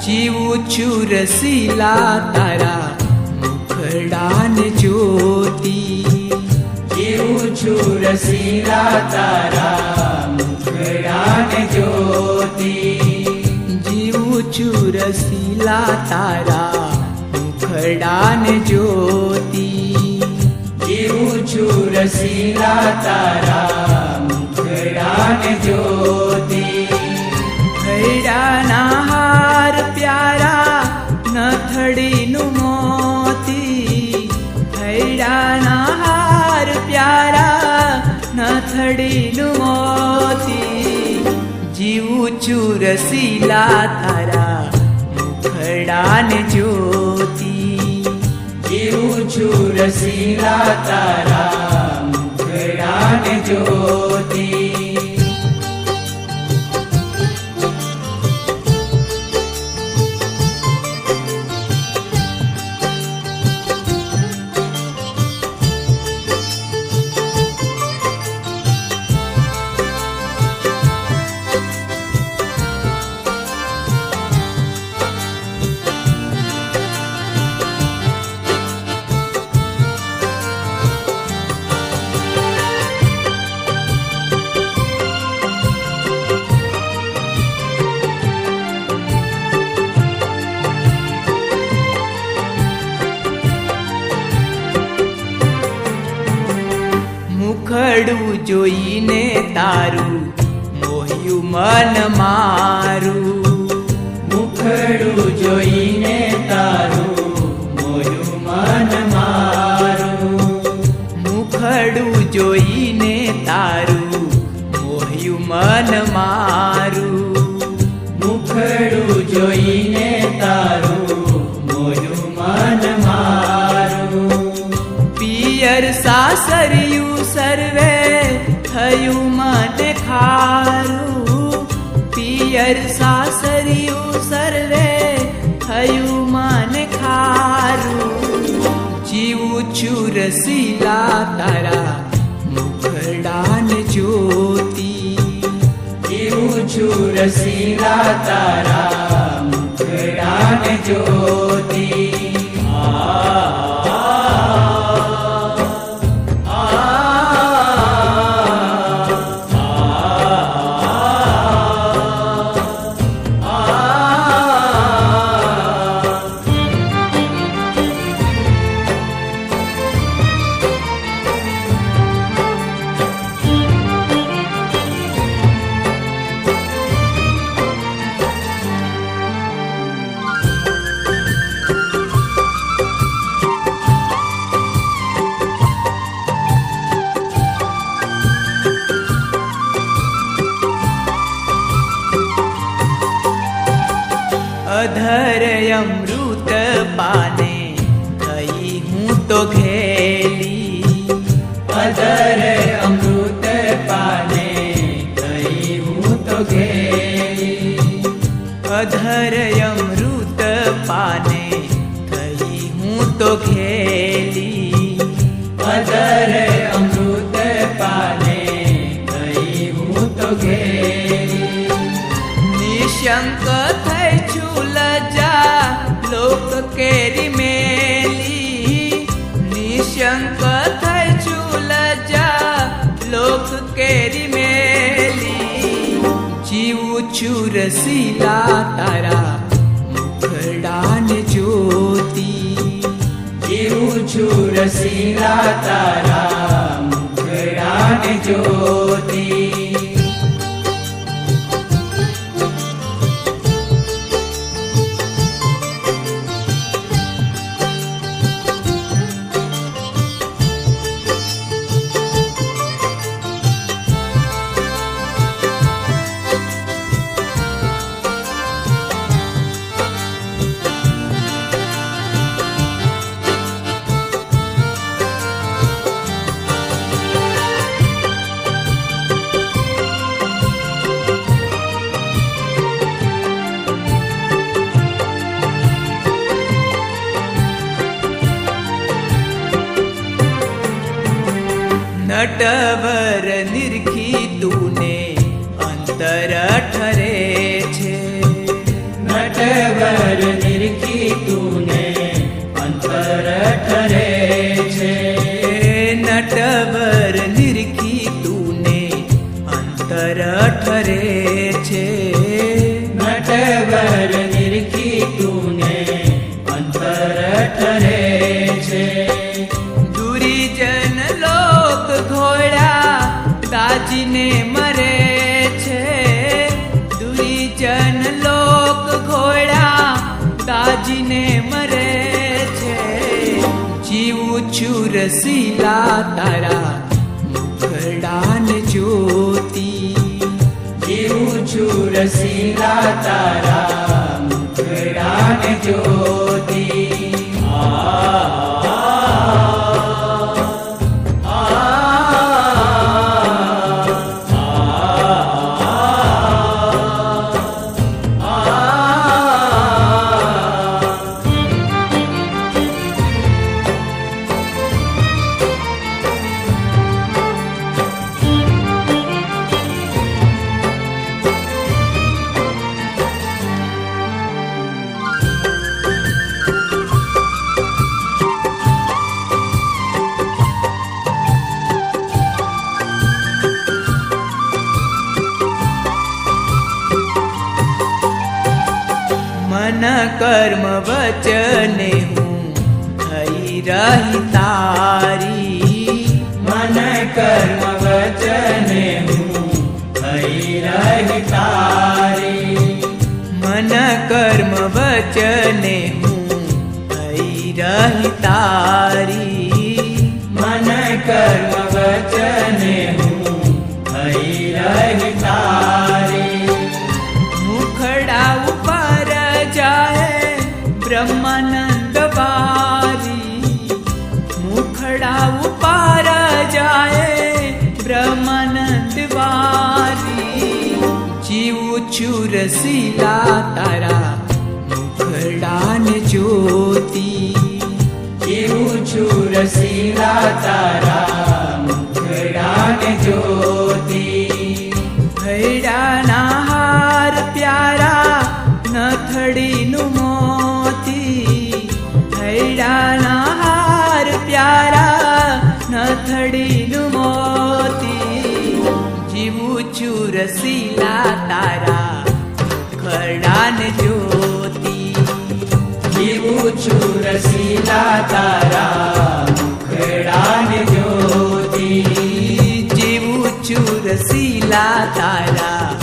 જીવું છું રસીલા તારા મુખડાને જોતી. જીવું છું રસીલા તારા મુખડાને જોતી. જીવું છું રસીલા તારા મુખડાને જોતી. જીવું છું રસીલા તારા મુખડાને જોતી. ખૈડાના હાર પ્યારા નથડીનું મોતી. ખૈડાના હાર પ્યારા નથડીનું મોતી. જીવું છું રસીલા તારા મુખડાને જોતી. જીવું છું રસીલા તારા મુખડાને જોતી. મુખડું જોઈને તારું મોહ્યું મન મારું. મુખડું જોઈને તારું મોયું મન મારું. મુખડું જોઈને તારું મોહ્યું મન મારું. મુખડું જોઈને તારું મોયું મન મારું. પિયર સાસરિયું સર્વે થયું મને ખારું. પિયર સાસરિયું સર્વે થયું મને ખારું. જીવું છું રસીલા તારા મુખડાને જોતી. જીવું છું રસીલા તારા મુખડાને જોતી. અધર અમૃત પાને થઈ હું તો ઘેલી. અધર અમૃત પાને થઈ હું તો ઘેલી. અધર અમૃત પાને થઈ હું તો ઘેલી. અધર અમૃત પાને થઈ હું તો ઘેલી. નિશંક થઈ છું લજા લોક કેરી મેલી. નિશંક થઈ છું લજા લોક કેરી મેલી. જીવું છું રસીલા તારા મુખડાને જોતી. જીવું છું રસીલા તારા મુખડાને જોતી. નટવર નિરખી તુને અંતર ઠરે છે. નટવર નટવર નિરખી તુને અંતર ઠરે છે. નટવર નિરખી તુને અંતર ઠરે છે. નટવર નિરખી તુને અંતર ઠરે છે. દુરીજન લોક ઘોડા દાજીને મરે છે. દુરીજન લોક ઘોડા દાજીને મરે છે. જીવું છું રસીલા તારા મુખડાને જોતી. જીવું છું રસીલા તારા મુખડાને જોતી. મન કર્મ વચને હું થઈ રહી તારી. મન કર્મ વચને હું થઈ રહી તારી. મન કર્મ વચને હું થઈ રહી તારી. મન કર્મ વચને હું થઈ રહી તારી. મુખડા ઉપર જાય બ્રહ્માનંદ વારી. મુખડા ઉપર જાય બ્રહ્માનંદ વારી. જીવું છું રસીલા તારા મુખડાને જોતી. જીવું છું રસીલા તારા મુખડાને જોતી. ભૈડાના હાર પ્યારા નથડીનું મોતી. ભૈડાના હાર પ્યારા નથડીનું મોતી. જીવું છું રસીલા તારા મુખડાને જોતી. જીવું છું રસીલા તારા મુખડાને જોતી. જીવું છું રસીલા તારા